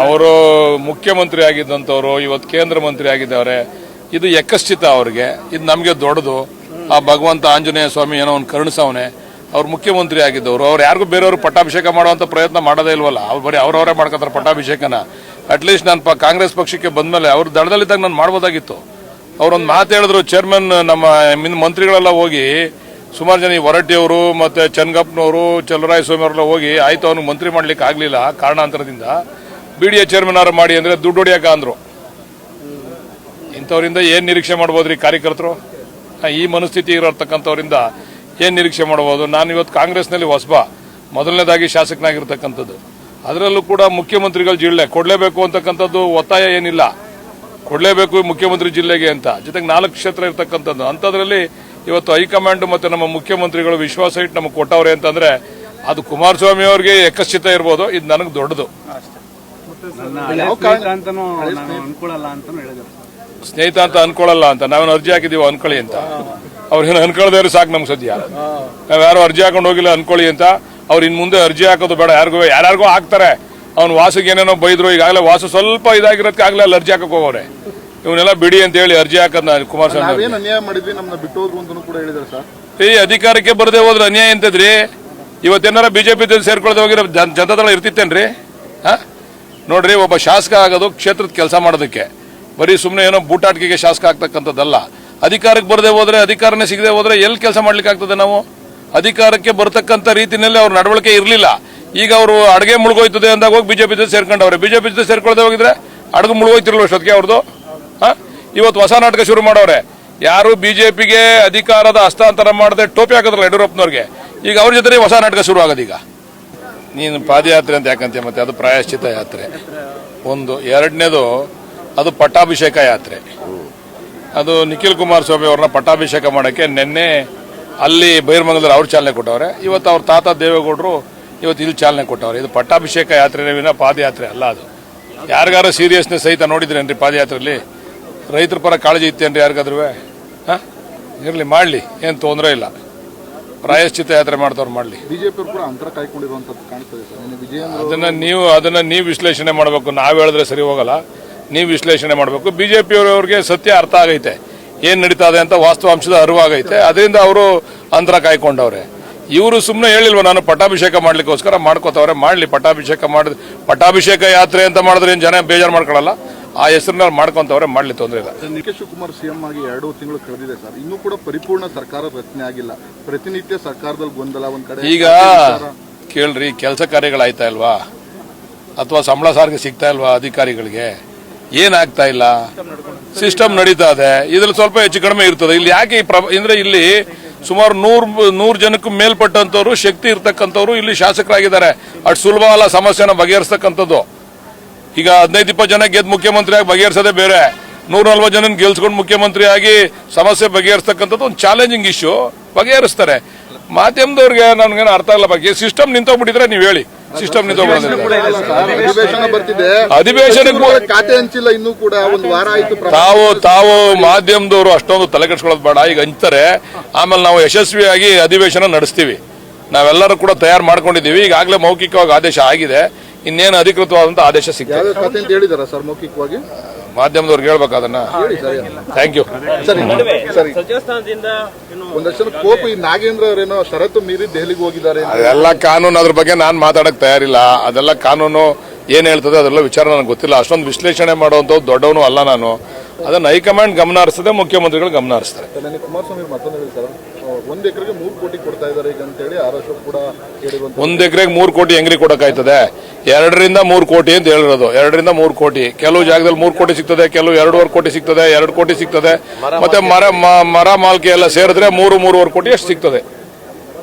ಅವರು ಮುಖ್ಯಮಂತ್ರಿ ಆಗಿದ್ದಂಥವ್ರು ಇವತ್ತು ಕೇಂದ್ರ ಮಂತ್ರಿ ಆಗಿದ್ದವ್ರೆ. ಇದು ಯಕಶ್ಚಿತ ಅವ್ರಿಗೆ, ಇದು ನಮಗೆ ದೊಡ್ಡದು. ಆ ಭಗವಂತ ಆಂಜನೇಯ ಸ್ವಾಮಿ ಏನೋ ಒಂದು ಕರುಣಿಸವನೆ. ಅವ್ರು ಮುಖ್ಯಮಂತ್ರಿ ಆಗಿದ್ದವರು, ಅವ್ರು ಯಾರಿಗೂ ಬೇರೆಯವರು ಪಟ್ಟಾಭಿಷೇಕ ಮಾಡುವಂತ ಪ್ರಯತ್ನ ಮಾಡೋದೇ ಇಲ್ವಲ್ಲ. ಅವ್ರು ಬರೀ ಅವರವರೇ ಮಾಡ್ಕೊತಾರೆ ಪಟ್ಟಾಭಿಷೇಕನ. ಅಟ್ಲೀಸ್ಟ್ ನಾನು ಕಾಂಗ್ರೆಸ್ ಪಕ್ಷಕ್ಕೆ ಬಂದ್ಮೇಲೆ ಅವ್ರು ದಳದಲ್ಲಿದ್ದಾಗ ನಾನು ಮಾಡ್ಬೋದಾಗಿತ್ತು. ಅವ್ರೊಂದು ಮಾತು ಹೇಳಿದ್ರು, ಚೇರ್ಮನ್ ನಮ್ಮ ಮಂತ್ರಿಗಳೆಲ್ಲ ಹೋಗಿ ಸುಮಾರು ಜನ ಹೊರಟ್ಟಿಯವರು ಮತ್ತೆ ಚನ್ನಗಪ್ಪನವರು ಚಲರಾಯಸ್ವಾಮಿ ಅವರೆಲ್ಲ ಹೋಗಿ ಆಯ್ತು ಅವ್ನಿಗೆ ಮಂತ್ರಿ ಮಾಡ್ಲಿಕ್ಕೆ ಆಗ್ಲಿಲ್ಲ ಕಾರಣಾಂತರದಿಂದ, BDA ಚೇರ್ಮನ್ ಅವರು ಮಾಡಿ ಅಂದ್ರೆ ದುಡ್ಡು ಹೊಡಿಯಕ ಅಂದ್ರು. ಇಂಥವ್ರಿಂದ ಏನ್ ನಿರೀಕ್ಷೆ ಮಾಡ್ಬೋದ್ರಿ ಕಾರ್ಯಕರ್ತರು? ಈ ಮನಸ್ಥಿತಿ ಇರತಕ್ಕಂಥವ್ರಿಂದ ಏನ್ ನಿರೀಕ್ಷೆ ಮಾಡಬಹುದು? ನಾನು ಇವತ್ತು ಕಾಂಗ್ರೆಸ್ನಲ್ಲಿ ಹೊಸಬ, ಮೊದಲನೇದಾಗಿ ಶಾಸಕನಾಗಿರ್ತಕ್ಕಂಥದ್ದು. ಅದರಲ್ಲೂ ಕೂಡ ಮುಖ್ಯಮಂತ್ರಿಗಳು ಜಿಲ್ಲೆ ಕೊಡಲೇಬೇಕು ಅಂತಕ್ಕಂಥದ್ದು ಒತ್ತಾಯ ಏನಿಲ್ಲ, ಕೊಡಲೇಬೇಕು ಮುಖ್ಯಮಂತ್ರಿ ಜಿಲ್ಲೆಗೆ ಅಂತ. ಜೊತೆಗೆ 4 ಕ್ಷೇತ್ರ ಇರ್ತಕ್ಕಂಥದ್ದು. ಅಂಥದ್ರಲ್ಲಿ ಇವತ್ತು ಹೈಕಮಾಂಡ್ ಮತ್ತೆ ನಮ್ಮ ಮುಖ್ಯಮಂತ್ರಿಗಳು ವಿಶ್ವಾಸ ಇಟ್ಟು ನಮಗೆ ಕೊಟ್ಟವ್ರೆ ಅಂತಂದ್ರೆ ಅದು ಕುಮಾರಸ್ವಾಮಿ ಅವರಿಗೆ ಯಕಶ್ಚಿತ ಇರ್ಬೋದು, ಇದು ನನಗೆ ದೊಡ್ಡದು. ಸ್ನೇಹಿತ ಅಂತ ಅನ್ಕೊಳ್ಳಲ್ಲ ಅಂತ ನಾವೇನು ಅರ್ಜಿ ಹಾಕಿದೀವಿ ಅನ್ಕೊಳ್ಳಿ ಅಂತ. ಅವ್ರೇನು ಅನ್ಕೊಳ್ಳೋದೇವ್ರು ಸಾಕು ನಮ್ಗೆ ಸದ್ಯ. ನಾವ್ ಯಾರು ಅರ್ಜಿ ಹಾಕೊಂಡು ಹೋಗಿಲ್ಲ ಅನ್ಕೊಳ್ಳಿ ಅಂತ. ಅವ್ರು ಇನ್ ಮುಂದೆ ಅರ್ಜಿ ಹಾಕೋದು ಬೇಡ, ಯಾರಿಗೂ ಹಾಕ್ತಾರೆ. ಅವ್ನು ವಾಸಿಗೆ ಏನೇನೋ ಬೈದ್ರು, ಈಗಾಗಲೇ ವಾಸು ಸ್ವಲ್ಪ ಇದಾಗಿರೋದಕ್ಕೆ ಆಗ್ಲೇ ಅಲ್ಲಿ ಅರ್ಜಿ ಹಾಕಕ್ ಹೋಗೋರೆ. ಇವನ್ನೆಲ್ಲ ಬಿಡಿ ಅಂತ ಹೇಳಿ ಅರ್ಜಿ ಹಾಕದ್ ಕುಮಾರಸ್ವಾಮಿ ಈ ಅಧಿಕಾರಕ್ಕೆ ಬರದೆ ಹೋದ್ರೆ ಅನ್ಯಾಯ ಎಂತದ್ರಿ? ಇವತ್ತೇನಾರ ಬಿಜೆಪಿ ಸೇರ್ಕೊಳ್ಳದೆ ಹೋಗಿರೋ ಜನತಾದಳ ಇರ್ತಿತ್ತೇನ್ರಿ? ನೋಡ್ರಿ, ಒಬ್ಬ ಶಾಸಕ ಆಗೋದು ಕ್ಷೇತ್ರದ ಕೆಲಸ ಮಾಡೋದಕ್ಕೆ, ಬರೀ ಸುಮ್ಮನೆ ಏನೋ ಬೂಟಾಟಿಕೆಗೆ ಶಾಸಕ ಆಗ್ತಕ್ಕಂಥದ್ದಲ್ಲ. ಅಧಿಕಾರಕ್ಕೆ ಬರದೆ ಹೋದ್ರೆ, ಅಧಿಕಾರನೇ ಸಿಗದೆ ಹೋದ್ರೆ ಎಲ್ಲಿ ಕೆಲಸ ಮಾಡ್ಲಿಕ್ಕೆ ಆಗ್ತದೆ? ನಾವು ಅಧಿಕಾರಕ್ಕೆ ಬರತಕ್ಕಂಥ ರೀತಿಯಲ್ಲಿ ಅವ್ರ ನಡವಳಿಕೆ ಇರಲಿಲ್ಲ. ಈಗ ಅವರು ಅಡುಗೆ ಮುಳುಗೋಯ್ತದೆ ಅಂದಾಗ ಹೋಗಿ ಬಿಜೆಪಿ ಜೊತೆ ಸೇರ್ಕೊಂಡವ್ರೆ. ಬಿಜೆಪಿ ಜೊತೆ ಸೇರ್ಕೊಳ್ಳದೆ ಹೋಗಿದ್ರೆ ಅಡುಗೆ ಮುಳುಗೋಯ್ತಿರಲ್ಲ ಅಷ್ಟೊತ್ತಿಗೆ ಅವ್ರದ್ದು. ಇವತ್ತು ಹೊಸ ನಾಟಕ ಶುರು ಮಾಡವ್ರೆ. ಯಾರು ಬಿಜೆಪಿಗೆ ಅಧಿಕಾರದ ಹಸ್ತಾಂತರ ಮಾಡದೆ ಟೋಪಿ ಹಾಕಿದ್ರಲ್ಲ ಯಡಿಯೂರಪ್ಪನವ್ರಿಗೆ, ಈಗ ಅವ್ರ ಜೊತೆ ಹೊಸ ನಾಟಕ ಶುರು ಆಗೋದೀಗ. ನೀನು ಪಾದಯಾತ್ರೆ ಅಂತ ಯಾಕಂತೀಯ? ಮತ್ತೆ ಅದು ಪ್ರಾಯಶ್ಚಿತ ಯಾತ್ರೆ ಒಂದು. ಎರಡನೇದು ಅದು ಪಟ್ಟಾಭಿಷೇಕ ಯಾತ್ರೆ. ಅದು ನಿಖಿಲ್ ಕುಮಾರಸ್ವಾಮಿ ಅವ್ರನ್ನ ಪಟ್ಟಾಭಿಷೇಕ ಮಾಡಕ್ಕೆ ನಿನ್ನೆ ಅಲ್ಲಿ ಬೈರ್ಮಂಗಲದಲ್ಲಿ ಅವ್ರು ಚಾಲನೆ ಕೊಟ್ಟವ್ರೆ. ಇವತ್ತು ಅವ್ರ ತಾತ ದೇವೇಗೌಡರು ಇವತ್ತು ಇಲ್ಲಿ ಚಾಲನೆ ಕೊಟ್ಟವ್ರೆ. ಇದು ಪಟ್ಟಾಭಿಷೇಕ ಯಾತ್ರೆ ವಿನ ಪಾದಯಾತ್ರೆ ಅಲ್ಲ. ಅದು ಯಾರಿಗಾರ ಸೀರಿಯಸ್ನೆಸ್ ಸಹಿತ ನೋಡಿದ್ರೇನ್ರಿ ಪಾದಯಾತ್ರೆಯಲ್ಲಿ? ರೈತರ ಪರ ಕಾಳಜಿ ಇತ್ತೇನ್ರಿ ಯಾರಿಗಾದ್ರೂ? ಇರ್ಲಿ, ಮಾಡ್ಲಿ, ಏನ್ ತೊಂದರೆ ಇಲ್ಲ. ಪ್ರಾಯಶ್ಚಿತ ಯಾತ್ರೆ ಮಾಡ್ದವ್ರು ಮಾಡ್ಲಿ. ಅದನ್ನ ನೀವು ವಿಶ್ಲೇಷಣೆ ಮಾಡಬೇಕು, ನಾವ್ ಹೇಳಿದ್ರೆ ಸರಿ ಹೋಗಲ್ಲ. ನೀವು ವಿಶ್ಲೇಷಣೆ ಮಾಡಬೇಕು. ಬಿಜೆಪಿಯವರವ್ರಿಗೆ ಸತ್ಯ ಅರ್ಥ ಆಗೈತೆ, ಏನ್ ನಡೀತಾ ಇದೆ ಅಂತ ವಾಸ್ತವಾಂಶದ ಅರಿವಾಗೈತೆ. ಅದರಿಂದ ಅವರು ಅಂತರ ಕಾಯ್ಕೊಂಡವ್ರೆ. ಇವರು ಸುಮ್ಮನೆ ಹೇಳಿಲ್ವ ನಾನು ಪಟ್ಟಾಭಿಷೇಕ ಮಾಡ್ಲಿಕ್ಕೋಸ್ಕರ ಮಾಡ್ಕೋತವ್ರೆ. ಮಾಡ್ಲಿ, ಪಟ್ಟಾಭಿಷೇಕ ಯಾತ್ರೆ ಅಂತ ಮಾಡಿದ್ರೆ ಏನ್ ಜನ ಬೇಜಾರು ಮಾಡ್ಕೊಳ್ಳಲ್ಲ. ಆ ಹೆಸರಿನ ಮಾಡ್ಕೊಂತವ್ರೆ, ಮಾಡ್ಲಿ, ತೊಂದರೆ ಇಲ್ಲ. ಡಿ.ಕೆ. ಶಿವಕುಮಾರ್ ಸಿಎಂ ಆಗಿ 2 ತಿಂಗಳು ಕಳೆದಿದೆ ಸರ್, ಇನ್ನೂ ಕೂಡ ಪರಿಪೂರ್ಣ ಸರ್ಕಾರ ರಚನೆ ಆಗಿಲ್ಲ. ಪ್ರತಿನಿತ್ಯ ಸರ್ಕಾರದಲ್ಲಿ ಗೊಂದಲ ಒಂದ್ ಕಡೆ. ಈಗ ಕೇಳ್ರಿ, ಕೆಲಸ ಕಾರ್ಯಗಳಾಯ್ತಾ ಇಲ್ವಾ? ಅಥವಾ ಸಂಬಳ ಸಾರಿಗೆ ಸಿಗ್ತಾ ಇಲ್ವಾ ಅಧಿಕಾರಿಗಳಿಗೆ? ಏನಾಗ್ತಾ ಇಲ್ಲ, ಸಿಸ್ಟಮ್ ನಡೀತಾ ಇದೆ. ಇದ್ರಲ್ಲಿ ಸ್ವಲ್ಪ ಹೆಚ್ಚು ಕಡಿಮೆ ಇರ್ತದೆ. ಇಲ್ಲಿ ಯಾಕೆ ಅಂದ್ರೆ ಇಲ್ಲಿ ಸುಮಾರು 100 ಜನಕ್ಕೂ ಮೇಲ್ಪಟ್ಟಂತವ್ರು ಶಕ್ತಿ ಇರ್ತಕ್ಕಂಥವ್ರು ಇಲ್ಲಿ ಶಾಸಕರಾಗಿದ್ದಾರೆ. ಅಷ್ಟು ಸುಲಭ ಅಲ್ಲ ಸಮಸ್ಯೆನ ಬಗೆಹರಿಸ್ತಕ್ಕಂಥದ್ದು. ಈಗ 15-20 ಜನ ಗೆದ್ದು ಮುಖ್ಯಮಂತ್ರಿ ಆಗಿ ಬಗೆಹರಿಸೋದೇ ಬೇರೆ, 140 ಜನ ಗೆಲ್ಸ್ಕೊಂಡು ಮುಖ್ಯಮಂತ್ರಿ ಆಗಿ ಸಮಸ್ಯೆ ಬಗೆಹರಿಸ್ತಕ್ಕಂಥದ್ದು ಒಂದು ಚಾಲೆಂಜಿಂಗ್ ಇಶ್ಯೂ. ಬಗೆಹರಿಸ್ತಾರೆ. ಮಾಧ್ಯಮದವ್ರಿಗೆ ನನ್ಗೇನು ಅರ್ಥ ಇಲ್ಲ. ಬಗ್ಗೆ ಸಿಸ್ಟಮ್ ನಿಂತೋಗ್ಬಿಟ್ಟಿದ್ರೆ ನೀವು ಹೇಳಿ, ಸಿಸ್ಟಮ್ ಅಧಿವೇಶನಕ್ಕೆ ಖಾತೆ ಹಂಚಿಲ್ಲ ಇನ್ನೂ ಕೂಡ ಒಂದು ವಾರ ಆಯ್ತು. ತಾವು ಮಾಧ್ಯಮದವರು ಅಷ್ಟೊಂದು ತಲೆ ಕೆಡಿಸ್ಕೊಳ್ಳೋದು ಬೇಡ. ಈಗ ಹಂಚ್ತಾರೆ, ಆಮೇಲೆ ನಾವು ಯಶಸ್ವಿಯಾಗಿ ಅಧಿವೇಶನ ನಡೆಸ್ತೀವಿ. ನಾವೆಲ್ಲರೂ ಕೂಡ ತಯಾರು ಮಾಡ್ಕೊಂಡಿದ್ದೀವಿ. ಈಗಾಗಲೇ ಮೌಖಿಕವಾಗಿ ಆದೇಶ ಆಗಿದೆ. ಇನ್ನೇನು ಅಧಿಕೃತವಾದಂತ ಆದೇಶ ಸಿಗ್ತದೆ. ಮಾಧ್ಯಮದವ್ರಿಗೆ ಹೇಳ್ಬೇಕು ಅದನ್ನ. Thank you. ಕೋಪಿ ನಾಗೇಂದ್ರ ಅವರೇನೋ ಷರತ್ತು ಮೀರಿ ದೆಹಲಿಗೆ ಹೋಗಿದ್ದಾರೆ. ಅದೆಲ್ಲ ಕಾನೂನು, ಅದ್ರ ಬಗ್ಗೆ ನಾನು ಮಾತಾಡಕ್ ತಯಾರಿಲ್ಲ. ಅದೆಲ್ಲ ಕಾನೂನು ಏನ್ ಹೇಳ್ತದೆ ಅದೆಲ್ಲ ವಿಚಾರ ನನಗೆ ಗೊತ್ತಿಲ್ಲ. ಅಷ್ಟೊಂದು ವಿಶ್ಲೇಷಣೆ ಮಾಡುವಂತ ದೊಡ್ಡವನು ಅಲ್ಲ ನಾನು. ಅದನ್ನ ಹೈಕಮಾಂಡ್ ಗಮನ ಹರಿಸ್ತದೆ, ಮುಖ್ಯಮಂತ್ರಿಗಳು ಗಮನ ಹರಿಸ್ತಾರೆ. ಕುಮಾರಸ್ವಾಮಿ ಮತ್ತೊಂದು ಹೇಳ್ತಾರೆ, 1 ಎಕರೆಗೆ 3 ಕೋಟಿ ಕೊಡ್ತಾ ಇದ್ದಾರೆ ಈಗ ಅಂತ ಹೇಳಿ ಆರ್ ಅಶೋಕ್ ಕೂಡ 1 ಎಕರೆಗೆ 3 ಕೋಟಿ ಹೆಂಗ್ರಿ ಕೊಡಕ್ಕಾಯ್ತದೆ? 2ರಿಂದ 3 ಕೋಟಿ ಅಂತ ಹೇಳಿರೋದು. 2ರಿಂದ 3 ಕೋಟಿ. ಕೆಲವು ಜಾಗದಲ್ಲಿ 3 ಕೋಟಿ ಸಿಗ್ತದೆ, ಕೆಲವು 2.5 ಕೋಟಿ ಸಿಗ್ತದೆ, 2 ಕೋಟಿ ಸಿಗ್ತದೆ. ಮತ್ತೆ ಮರ ಮಾಲ್ಕೆ ಎಲ್ಲ ಸೇರಿದ್ರೆ 3-3.5 ಕೋಟಿ ಅಷ್ಟು ಸಿಗ್ತದೆ.